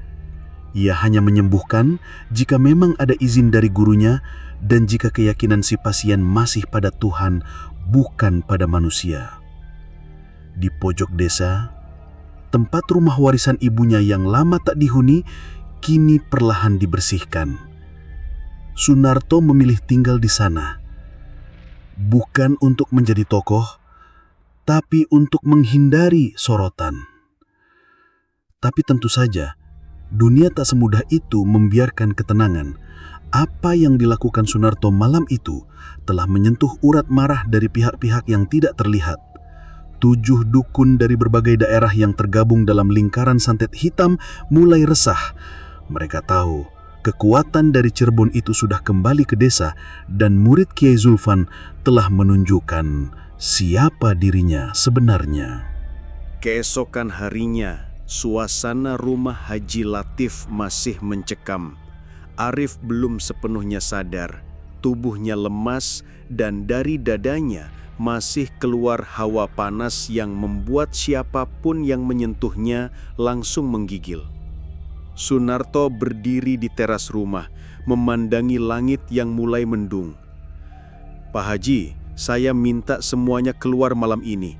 Speaker 3: Ia hanya menyembuhkan jika memang ada izin dari gurunya dan jika keyakinan si pasien masih pada Tuhan, bukan pada manusia. Di pojok desa, tempat rumah warisan ibunya yang lama tak dihuni, kini perlahan dibersihkan. Sunarto memilih tinggal di sana. Bukan untuk menjadi tokoh, tapi untuk menghindari sorotan. Tapi tentu saja, dunia tak semudah itu membiarkan ketenangan. Apa yang dilakukan Sunarto malam itu telah menyentuh urat marah dari pihak-pihak yang tidak terlihat. 7 dukun dari berbagai daerah yang tergabung dalam lingkaran santet hitam mulai resah. Mereka tahu kekuatan dari Cirebon itu sudah kembali ke desa dan murid Kiai Zulfan telah menunjukkan siapa dirinya sebenarnya.
Speaker 2: Keesokan harinya, suasana rumah Haji Latif masih mencekam. Arif belum sepenuhnya sadar, tubuhnya lemas dan dari dadanya masih keluar hawa panas yang membuat siapapun yang menyentuhnya langsung menggigil. Sunarto berdiri di teras rumah, memandangi langit yang mulai mendung. "Pak Haji, saya minta semuanya keluar malam ini.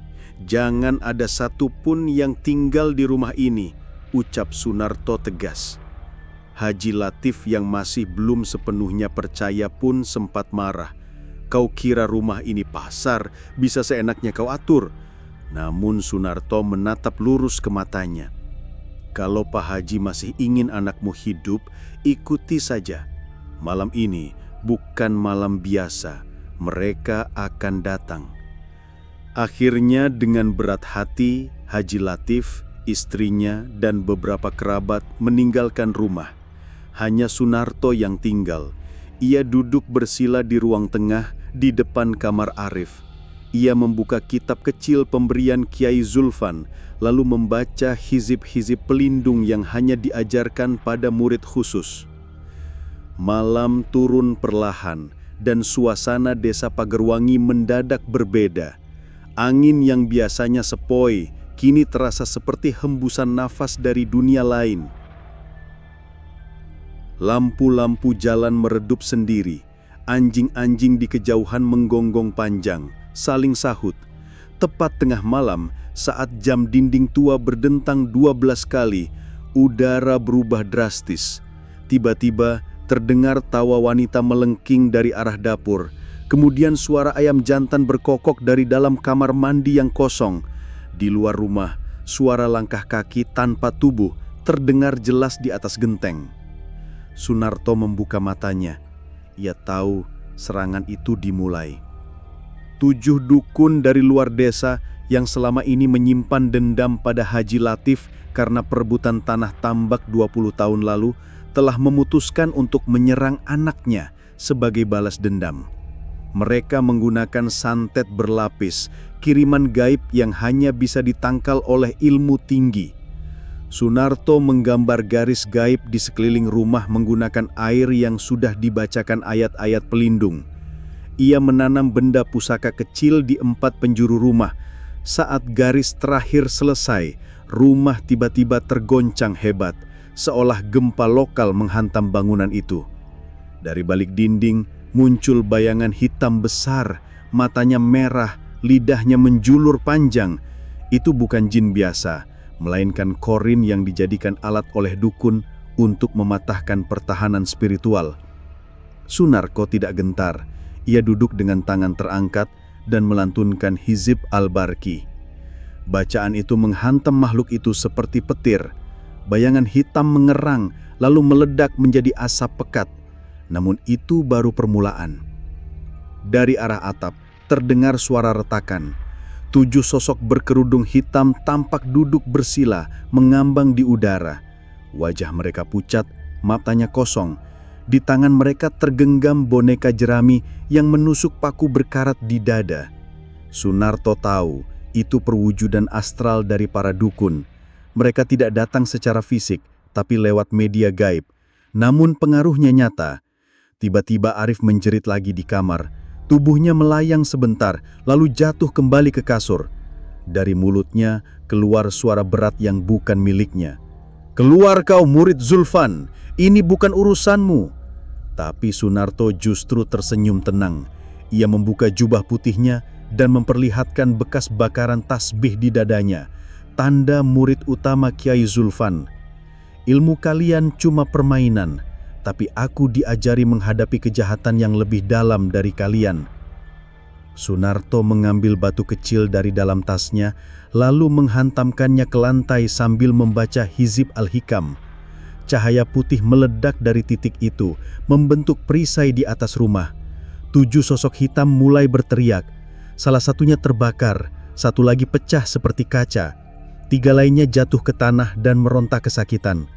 Speaker 2: Jangan ada satupun yang tinggal di rumah ini," ucap Sunarto tegas. Haji Latif yang masih belum sepenuhnya percaya pun sempat marah. "Kau kira rumah ini pasar, bisa seenaknya kau atur?" Namun Sunarto menatap lurus ke matanya. "Kalau Pak Haji masih ingin anakmu hidup, ikuti saja. Malam ini bukan malam biasa, mereka akan datang." Akhirnya dengan berat hati, Haji Latif, istrinya, dan beberapa kerabat meninggalkan rumah. Hanya Sunarto yang tinggal. Ia duduk bersila di ruang tengah di depan kamar Arif. Ia membuka kitab kecil pemberian Kiai Zulfan, lalu membaca hizib-hizib pelindung yang hanya diajarkan pada murid khusus. Malam turun perlahan dan suasana desa Pagerwangi mendadak berbeda. Angin yang biasanya sepoi kini terasa seperti hembusan nafas dari dunia lain. Lampu-lampu jalan meredup sendiri. Anjing-anjing di kejauhan menggonggong panjang, saling sahut. Tepat tengah malam, saat jam dinding tua berdentang 12 kali, udara berubah drastis. Tiba-tiba terdengar tawa wanita melengking dari arah dapur. Kemudian suara ayam jantan berkokok dari dalam kamar mandi yang kosong. Di luar rumah, suara langkah kaki tanpa tubuh
Speaker 3: terdengar jelas di atas genteng. Sunarto membuka matanya. Ia tahu serangan itu dimulai. 7 dukun dari luar desa yang selama ini menyimpan dendam pada Haji Latif karena perebutan tanah tambak 20 tahun lalu telah memutuskan untuk menyerang anaknya sebagai balas dendam. Mereka menggunakan santet berlapis, kiriman gaib yang hanya bisa ditangkal oleh ilmu tinggi. Sunarto menggambar garis gaib di sekeliling rumah menggunakan air yang sudah dibacakan ayat-ayat pelindung. Ia menanam benda pusaka kecil di 4 penjuru rumah. Saat garis terakhir selesai, rumah tiba-tiba tergoncang hebat, seolah gempa lokal menghantam bangunan itu. Dari balik dinding muncul bayangan hitam besar, matanya merah, lidahnya menjulur panjang. Itu bukan jin biasa, melainkan korin yang dijadikan alat oleh dukun untuk mematahkan pertahanan spiritual. Sunarko tidak gentar. Ia duduk dengan tangan terangkat dan melantunkan Hizib Al-Barki. Bacaan itu menghantam makhluk itu seperti petir. Bayangan hitam mengerang lalu meledak menjadi asap pekat. Namun itu baru permulaan. Dari arah atap terdengar suara retakan. 7 sosok berkerudung hitam tampak duduk bersila mengambang di udara. Wajah mereka pucat, matanya kosong. Di tangan mereka tergenggam boneka jerami yang menusuk paku berkarat di dada. Sunarto tahu itu perwujudan astral dari para dukun. Mereka tidak datang secara fisik, tapi lewat media gaib. Namun pengaruhnya nyata. Tiba-tiba Arif menjerit lagi di kamar. Tubuhnya melayang sebentar, lalu jatuh kembali ke kasur. Dari mulutnya keluar suara berat yang bukan miliknya. "Keluar kau murid Zulfan, ini bukan urusanmu." Tapi Sunarto justru tersenyum tenang. Ia membuka jubah putihnya dan memperlihatkan bekas bakaran tasbih di dadanya, tanda murid utama Kiai Zulfan. "Ilmu kalian cuma permainan, tapi aku diajari menghadapi kejahatan yang lebih dalam dari kalian." Sunarto mengambil batu kecil dari dalam tasnya, lalu menghantamkannya ke lantai sambil membaca Hizib Al-Hikam. Cahaya putih meledak dari titik itu, membentuk perisai di atas rumah. 7 sosok hitam mulai berteriak. Salah satunya terbakar, satu lagi pecah seperti kaca. 3 lainnya jatuh ke tanah dan meronta kesakitan.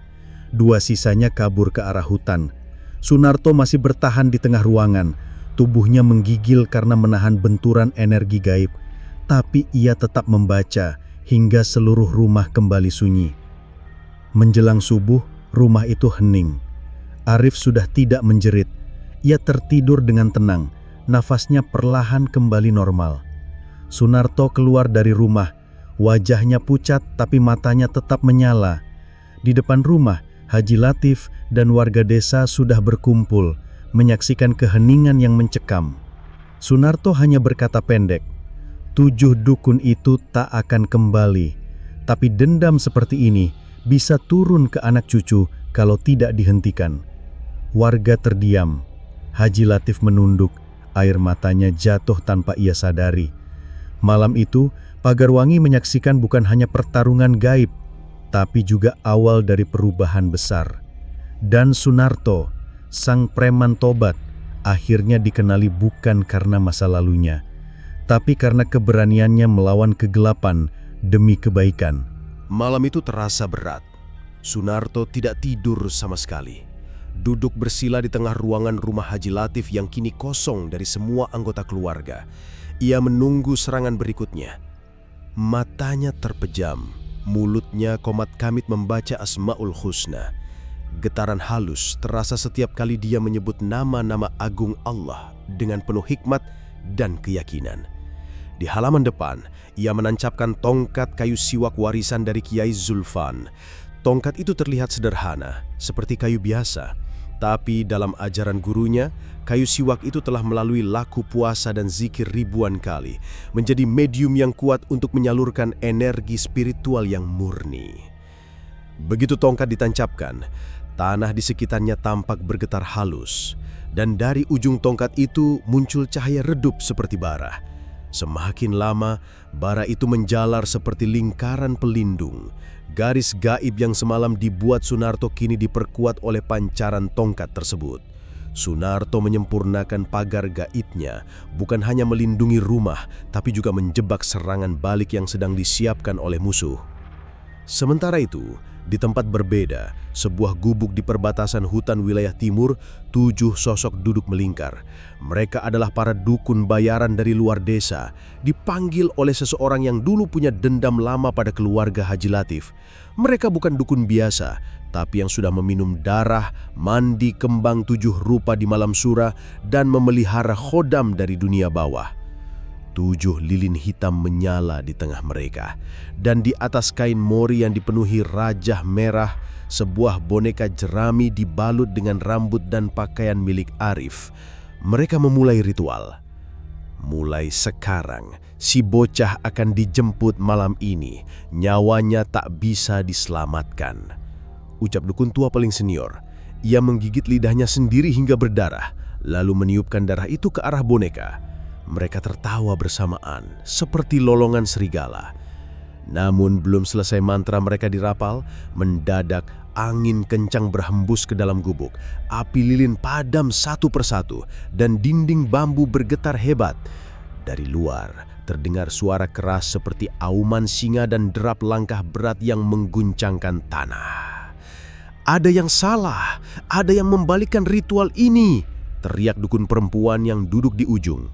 Speaker 3: 2 sisanya kabur ke arah hutan. Sunarto masih bertahan di tengah ruangan. Tubuhnya menggigil karena menahan benturan energi gaib. Tapi ia tetap membaca hingga seluruh rumah kembali sunyi. Menjelang subuh, rumah itu hening. Arif sudah tidak menjerit. Ia tertidur dengan tenang. Nafasnya perlahan kembali normal. Sunarto keluar dari rumah. Wajahnya pucat tapi matanya tetap menyala. Di depan rumah, Haji Latif dan warga desa sudah berkumpul, menyaksikan keheningan yang mencekam. Sunarto hanya berkata pendek, 7 dukun itu tak akan kembali. Tapi dendam seperti ini bisa turun ke anak cucu kalau tidak dihentikan. Warga terdiam. Haji Latif menunduk, air matanya jatuh tanpa ia sadari. Malam itu, Pagarwangi menyaksikan bukan hanya pertarungan gaib, tapi juga awal dari perubahan besar. Dan Sunarto, sang preman tobat, akhirnya dikenali bukan karena masa lalunya, tapi karena keberaniannya melawan kegelapan demi kebaikan.
Speaker 1: Malam itu terasa berat. Sunarto tidak tidur sama sekali. Duduk bersila di tengah ruangan rumah Haji Latif yang kini kosong dari semua anggota keluarga. Ia menunggu serangan berikutnya. Matanya terpejam, mulutnya komat kamit membaca Asmaul Husna. Getaran halus terasa setiap kali dia menyebut nama-nama agung Allah dengan penuh hikmat dan keyakinan. Di halaman depan, ia menancapkan tongkat kayu siwak warisan dari Kiai Zulfan. Tongkat itu terlihat sederhana, seperti kayu biasa. Tapi dalam ajaran gurunya, kayu siwak itu telah melalui laku puasa dan zikir ribuan kali, menjadi medium yang kuat untuk menyalurkan energi spiritual yang murni. Begitu tongkat ditancapkan, tanah di sekitarnya tampak bergetar halus, dan dari ujung tongkat itu muncul cahaya redup seperti bara. Semakin lama, bara itu menjalar seperti lingkaran pelindung. Garis gaib yang semalam dibuat Sunarto kini diperkuat oleh pancaran tongkat tersebut. Sunarto menyempurnakan pagar gaibnya, bukan hanya melindungi rumah, tapi juga menjebak serangan balik yang sedang disiapkan oleh musuh. Sementara itu, di tempat berbeda, sebuah gubuk di perbatasan hutan wilayah timur, 7 sosok duduk melingkar. Mereka adalah para dukun bayaran dari luar desa, dipanggil oleh seseorang yang dulu punya dendam lama pada keluarga Haji Latif. Mereka bukan dukun biasa, tapi yang sudah meminum darah, mandi kembang 7 rupa di malam sura, dan memelihara khodam dari dunia bawah. 7 lilin hitam menyala di tengah mereka, dan di atas kain mori yang dipenuhi rajah merah, sebuah boneka jerami dibalut dengan rambut dan pakaian milik Arif. Mereka memulai ritual. Mulai sekarang, si bocah akan dijemput malam ini. Nyawanya tak bisa diselamatkan, ucap dukun tua paling senior. Ia menggigit lidahnya sendiri hingga berdarah, lalu meniupkan darah itu ke arah boneka. Mereka tertawa bersamaan, seperti lolongan serigala. Namun belum selesai mantra mereka dirapal, mendadak angin kencang berhembus ke dalam gubuk. Api lilin padam satu persatu, dan dinding bambu bergetar hebat. Dari luar, terdengar suara keras seperti auman singa dan derap langkah berat yang mengguncangkan tanah. "Ada yang salah, ada yang membalikkan ritual ini," teriak dukun perempuan yang duduk di ujung.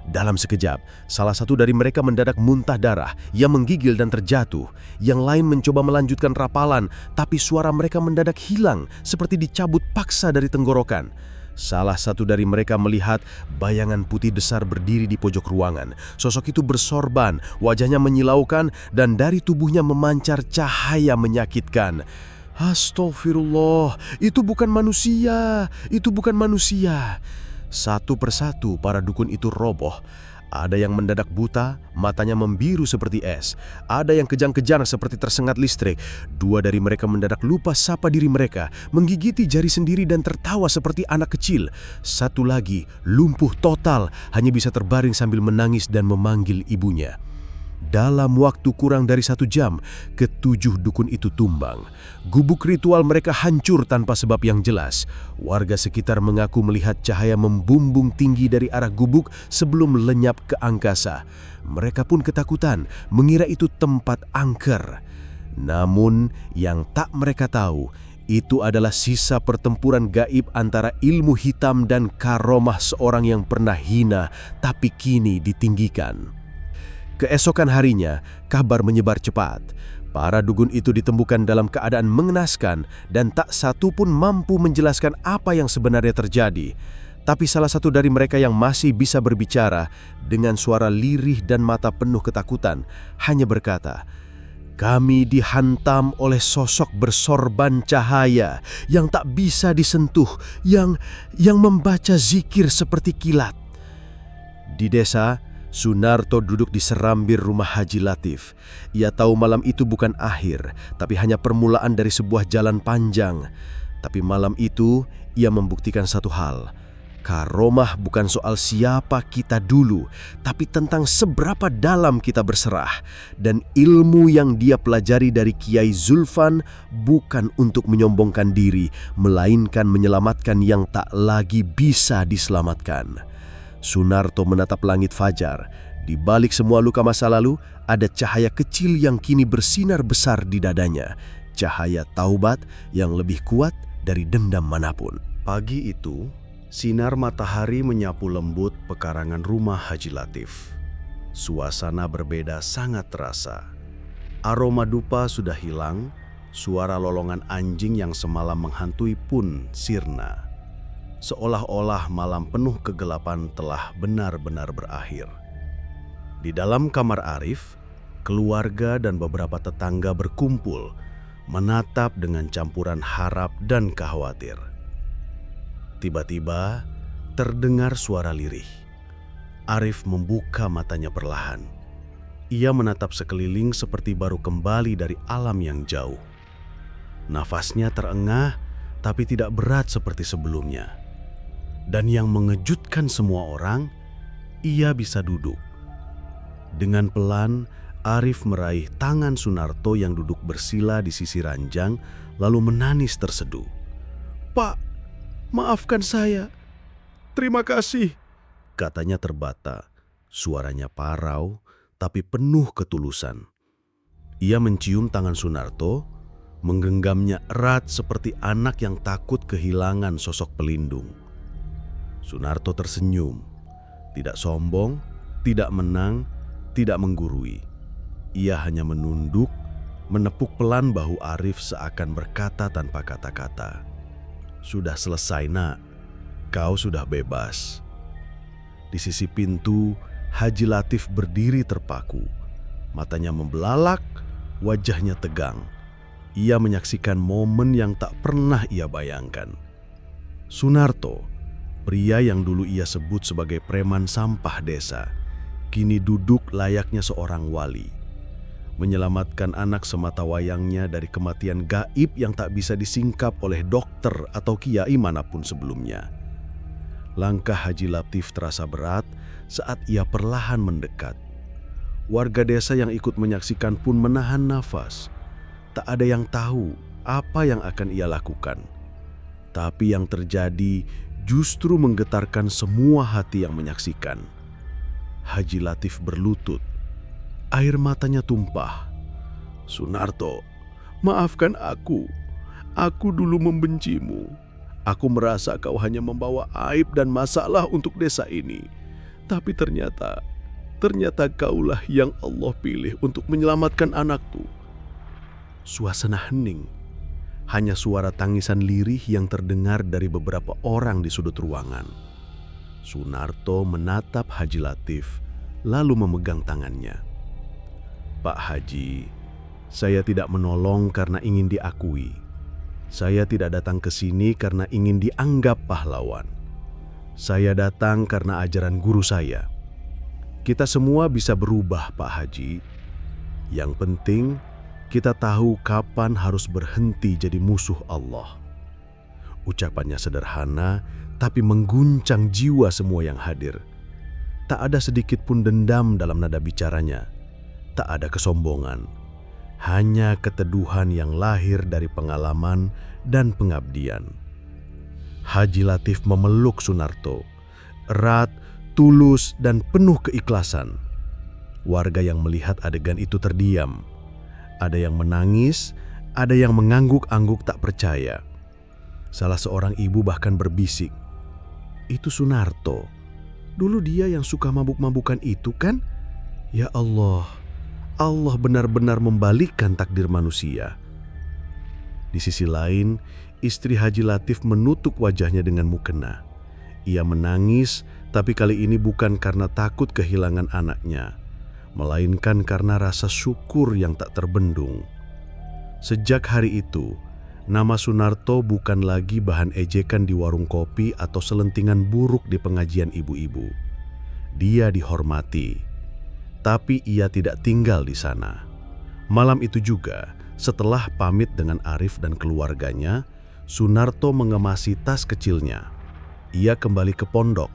Speaker 1: Dalam sekejap, salah satu dari mereka mendadak muntah darah. Ia menggigil dan terjatuh. Yang lain mencoba melanjutkan rapalan, tapi suara mereka mendadak hilang, seperti dicabut paksa dari tenggorokan. Salah satu dari mereka melihat bayangan putih besar berdiri di pojok ruangan. Sosok itu bersorban, wajahnya menyilaukan, dan dari tubuhnya memancar cahaya menyakitkan. "Astagfirullah, itu bukan manusia, itu bukan manusia." Satu persatu para dukun itu roboh. Ada yang mendadak buta, matanya membiru seperti es. Ada yang kejang-kejang seperti tersengat listrik. 2 dari mereka mendadak lupa sapa diri mereka, menggigiti jari sendiri dan tertawa seperti anak kecil. Satu lagi lumpuh total, hanya bisa terbaring sambil menangis dan memanggil ibunya. Dalam waktu kurang dari 1 jam, ke-7 dukun itu tumbang. Gubuk ritual mereka hancur tanpa sebab yang jelas. Warga sekitar mengaku melihat cahaya membumbung tinggi dari arah gubuk sebelum lenyap ke angkasa. Mereka pun ketakutan, mengira itu tempat angker. Namun, yang tak mereka tahu, itu adalah sisa pertempuran gaib antara ilmu hitam dan karomah seorang yang pernah hina tapi kini ditinggikan. Keesokan harinya, kabar menyebar cepat. Para dukun itu ditemukan dalam keadaan mengenaskan dan tak satu pun mampu menjelaskan apa yang sebenarnya terjadi. Tapi salah satu dari mereka yang masih bisa berbicara dengan suara lirih dan mata penuh ketakutan hanya berkata, "Kami dihantam oleh sosok bersorban cahaya yang tak bisa disentuh, yang membaca zikir seperti kilat." Di desa, Sunarto duduk di serambir rumah Haji Latif. Ia tahu malam itu bukan akhir, tapi hanya permulaan dari sebuah jalan panjang. Tapi malam itu, ia membuktikan satu hal. Karomah bukan soal siapa kita dulu, tapi tentang seberapa dalam kita berserah. Dan ilmu yang dia pelajari dari Kiai Zulfan bukan untuk menyombongkan diri, melainkan menyelamatkan yang tak lagi bisa diselamatkan. Sunarto menatap langit fajar. Di balik semua luka masa lalu, ada cahaya kecil yang kini bersinar besar di dadanya. Cahaya taubat yang lebih kuat dari dendam manapun.
Speaker 2: Pagi itu, sinar matahari menyapu lembut pekarangan rumah Haji Latif. Suasana berbeda sangat terasa. Aroma dupa sudah hilang, suara lolongan anjing yang semalam menghantui pun sirna. Seolah-olah malam penuh kegelapan telah benar-benar berakhir. Di dalam kamar Arif, keluarga dan beberapa tetangga berkumpul, menatap dengan campuran harap dan khawatir. Tiba-tiba, terdengar suara lirih. Arif membuka matanya perlahan. Ia menatap sekeliling seperti baru kembali dari alam yang jauh. Nafasnya terengah, tapi tidak berat seperti sebelumnya. Dan yang mengejutkan semua orang, ia bisa duduk,
Speaker 3: Dengan pelan, Arif meraih tangan Sunarto yang duduk bersila di sisi ranjang, lalu menangis terseduh.
Speaker 1: "Pak, maafkan saya. Terima kasih,"
Speaker 3: katanya terbata. Suaranya parau, tapi penuh ketulusan. Ia mencium tangan Sunarto, menggenggamnya erat seperti anak yang takut kehilangan sosok pelindung. Sunarto tersenyum, tidak sombong, tidak menang, tidak menggurui. Ia hanya menunduk, menepuk pelan bahu Arif seakan berkata tanpa kata-kata. "Sudah selesai, Nak. Kau sudah bebas." Di sisi pintu, Haji Latif berdiri terpaku. Matanya membelalak, wajahnya tegang. Ia menyaksikan momen yang tak pernah ia bayangkan. Sunarto, pria yang dulu ia sebut sebagai preman sampah desa, kini duduk layaknya seorang wali. Menyelamatkan anak sematawayangnya dari kematian gaib yang tak bisa disingkap oleh dokter atau kiai manapun sebelumnya. Langkah Haji Latif terasa berat saat ia perlahan mendekat. Warga desa yang ikut menyaksikan pun menahan nafas. Tak ada yang tahu apa yang akan ia lakukan. Tapi yang terjadi justru menggetarkan semua hati yang menyaksikan. Haji Latif berlutut. Air matanya tumpah. "Sunarto, maafkan aku. Aku dulu membencimu. Aku merasa kau hanya membawa aib dan masalah untuk desa ini. Tapi ternyata kaulah yang Allah pilih untuk menyelamatkan anakku." Suasana hening. Hanya suara tangisan lirih yang terdengar dari beberapa orang di sudut ruangan. Sunarto menatap Haji Latif, lalu memegang tangannya. "Pak Haji, saya tidak menolong karena ingin diakui. Saya tidak datang ke sini karena ingin dianggap pahlawan. Saya datang karena ajaran guru saya. Kita semua bisa berubah, Pak Haji. Yang penting, kita tahu kapan harus berhenti jadi musuh Allah." Ucapannya sederhana, tapi mengguncang jiwa semua yang hadir. Tak ada sedikit pun dendam dalam nada bicaranya. Tak ada kesombongan, hanya keteduhan yang lahir dari pengalaman dan pengabdian. Haji Latif memeluk Sunarto, erat, tulus, dan penuh keikhlasan. Warga yang melihat adegan itu terdiam. Ada yang menangis, ada yang mengangguk-angguk tak percaya. Salah seorang ibu bahkan berbisik, "Itu Sunarto. Dulu dia yang suka mabuk-mabukan itu kan? Ya Allah, Allah benar-benar membalikkan takdir manusia." Di sisi lain, istri Haji Latif menutup wajahnya dengan mukena. Ia menangis, tapi kali ini bukan karena takut kehilangan anaknya, melainkan karena rasa syukur yang tak terbendung. Sejak hari itu, nama Sunarto bukan lagi bahan ejekan di warung kopi atau selentingan buruk di pengajian ibu-ibu. Dia dihormati, tapi ia tidak tinggal di sana. Malam itu juga, setelah pamit dengan Arif dan keluarganya, Sunarto mengemasi tas kecilnya. Ia kembali ke pondok,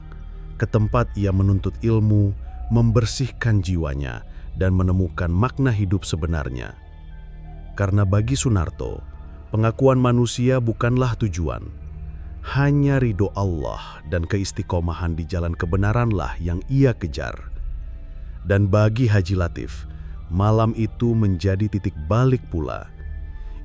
Speaker 3: ke tempat ia menuntut ilmu, membersihkan jiwanya, dan menemukan makna hidup sebenarnya. Karena bagi Sunarto, pengakuan manusia bukanlah tujuan. Hanya ridho Allah dan keistiqomahan di jalan kebenaranlah yang ia kejar. Dan bagi Haji Latif, malam itu menjadi titik balik pula.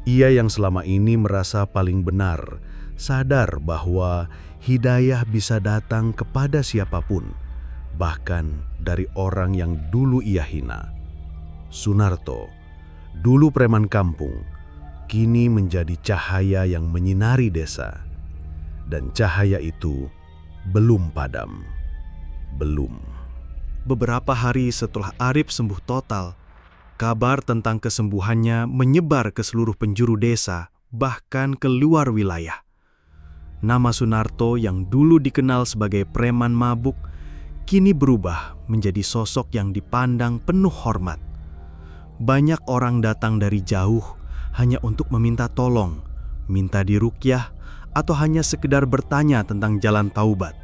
Speaker 3: Ia yang selama ini merasa paling benar, sadar bahwa hidayah bisa datang kepada siapapun, bahkan dari orang yang dulu ia hina. Sunarto, dulu preman kampung, kini menjadi cahaya yang menyinari desa. Dan cahaya itu belum padam. Belum. Beberapa hari setelah Arif sembuh total, kabar tentang kesembuhannya menyebar ke seluruh penjuru desa, bahkan ke luar wilayah. Nama Sunarto yang dulu dikenal sebagai preman mabuk, kini berubah menjadi sosok yang dipandang penuh hormat. Banyak orang datang dari jauh hanya untuk meminta tolong, minta diruqyah, atau hanya sekedar bertanya tentang jalan taubat.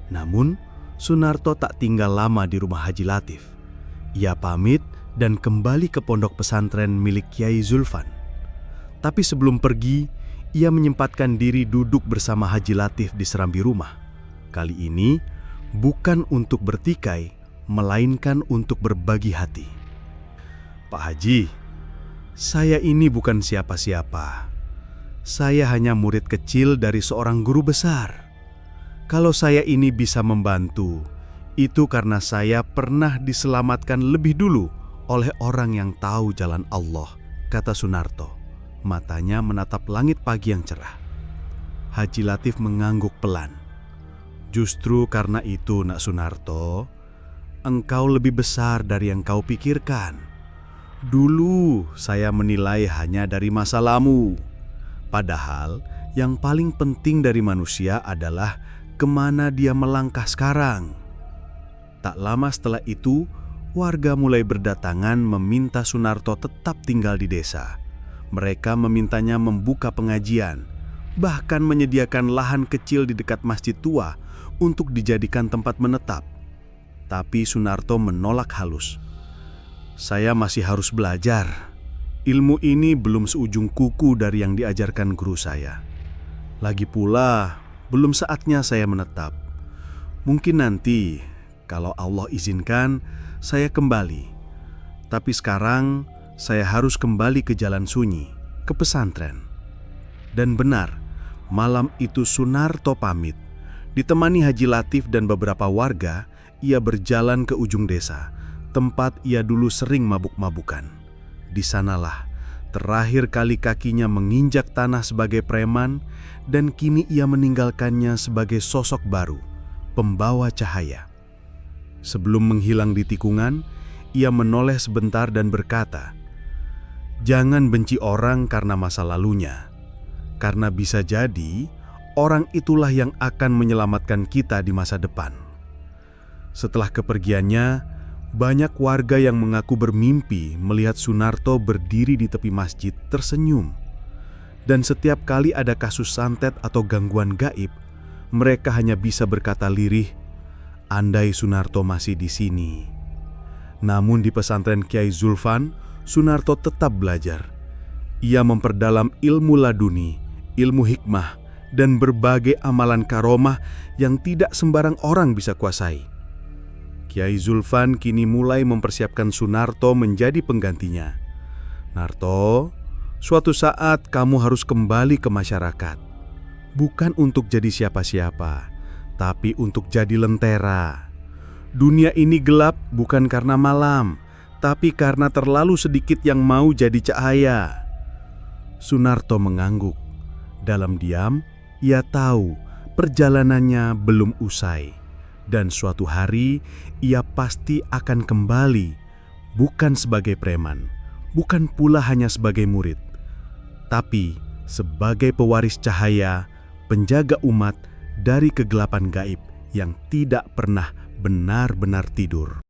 Speaker 3: Namun, Sunarto tak tinggal lama di rumah Haji Latif. Ia pamit dan kembali ke pondok pesantren milik Kiai Zulfan. Tapi sebelum pergi, ia menyempatkan diri duduk bersama Haji Latif di serambi rumah. Kali ini bukan untuk bertikai, melainkan untuk berbagi hati. "Pak Haji, saya ini bukan siapa-siapa. Saya hanya murid kecil dari seorang guru besar. Kalau saya ini bisa membantu, itu karena saya pernah diselamatkan lebih dulu oleh orang yang tahu jalan Allah," kata Sunarto. Matanya menatap langit pagi yang cerah. Haji Latif mengangguk pelan. "Justru karena itu, Nak Sunarto, engkau lebih besar dari yang kau pikirkan. Dulu saya menilai hanya dari masa lamu. Padahal yang paling penting dari manusia adalah kemana dia melangkah sekarang." Tak lama setelah itu, warga mulai berdatangan meminta Sunarto tetap tinggal di desa. Mereka memintanya membuka pengajian, bahkan menyediakan lahan kecil di dekat masjid tua untuk dijadikan tempat menetap. Tapi Sunarto menolak halus. "Saya masih harus belajar. Ilmu ini belum seujung kuku dari yang diajarkan guru saya. Lagi pula, belum saatnya saya menetap. Mungkin nanti, kalau Allah izinkan, saya kembali. Tapi sekarang, saya harus kembali ke jalan sunyi, ke pesantren." Dan benar, malam itu Sunarto pamit. Ditemani Haji Latif dan beberapa warga, ia berjalan ke ujung desa, tempat ia dulu sering mabuk-mabukan. Di sanalah terakhir kali kakinya menginjak tanah sebagai preman, dan kini ia meninggalkannya sebagai sosok baru, pembawa cahaya. Sebelum menghilang di tikungan, ia menoleh sebentar dan berkata, "Jangan benci orang karena masa lalunya, karena bisa jadi orang itulah yang akan menyelamatkan kita di masa depan." Setelah kepergiannya, banyak warga yang mengaku bermimpi melihat Sunarto berdiri di tepi masjid tersenyum. Dan setiap kali ada kasus santet atau gangguan gaib, mereka hanya bisa berkata lirih, "Andai Sunarto masih di sini." Namun di pesantren Kiai Zulfan, Sunarto tetap belajar. Ia memperdalam ilmu laduni, ilmu hikmah, dan berbagai amalan karomah yang tidak sembarang orang bisa kuasai. Kiai Zulfan kini mulai mempersiapkan Sunarto menjadi penggantinya. "Narto, suatu saat kamu harus kembali ke masyarakat. Bukan untuk jadi siapa-siapa, tapi untuk jadi lentera. Dunia ini gelap bukan karena malam, tapi karena terlalu sedikit yang mau jadi cahaya." Sunarto mengangguk. Dalam diam, ia tahu perjalanannya belum usai. Dan suatu hari ia pasti akan kembali, bukan sebagai preman, bukan pula hanya sebagai murid, tapi sebagai pewaris cahaya, penjaga umat dari kegelapan gaib yang tidak pernah benar-benar tidur.